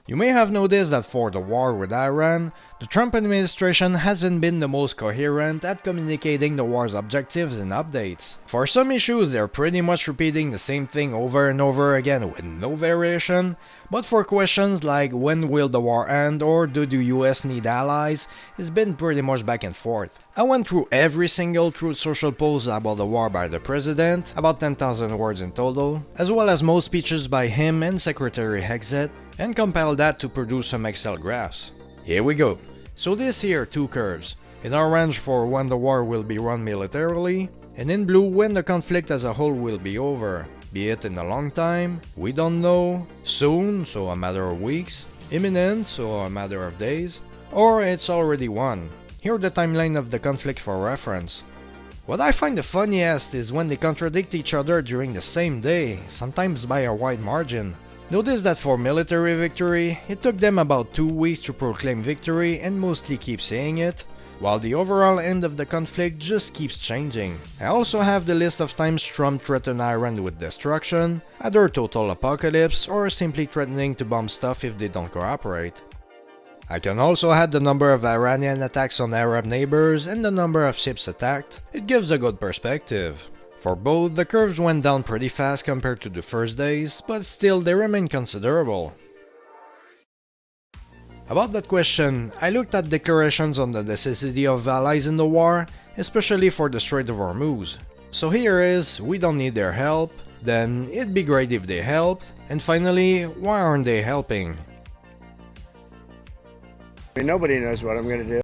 You may have noticed that for the war with Iran, the Trump administration hasn't been the most coherent at communicating the war's objectives and updates. For some issues, they're pretty much repeating the same thing over and over again with no variation, but for questions like when will the war end or do the US need allies, it's been pretty much back and forth. I went through every single Truth Social post about the war by the president, about 10,000 words in total, as well as most speeches by him and Secretary Hexet, and compiled that to produce some Excel graphs. Here we go. So this here two curves, in orange for when the war will be run militarily, and in blue when the conflict as a whole will be over, be it in a long time, we don't know, soon, so a matter of weeks, imminent, so a matter of days, or it's already won. Here the timeline of the conflict for reference. What I find the funniest is when they contradict each other during the same day, sometimes by a wide margin. Notice that for military victory, it took them about 2 weeks to proclaim victory and mostly keep saying it, while the overall end of the conflict just keeps changing. I also have the list of times Trump threatened Iran with destruction, either total apocalypse or simply threatening to bomb stuff if they don't cooperate. I can also add the number of Iranian attacks on Arab neighbors and the number of ships attacked. It gives a good perspective. For both, the curves went down pretty fast compared to the first days, but still they remain considerable. About that question, I looked at declarations on the necessity of allies in the war, especially for the Strait of Hormuz. So here is, we don't need their help, then it'd be great if they helped, and finally, why aren't they helping? Nobody knows what I'm going to do.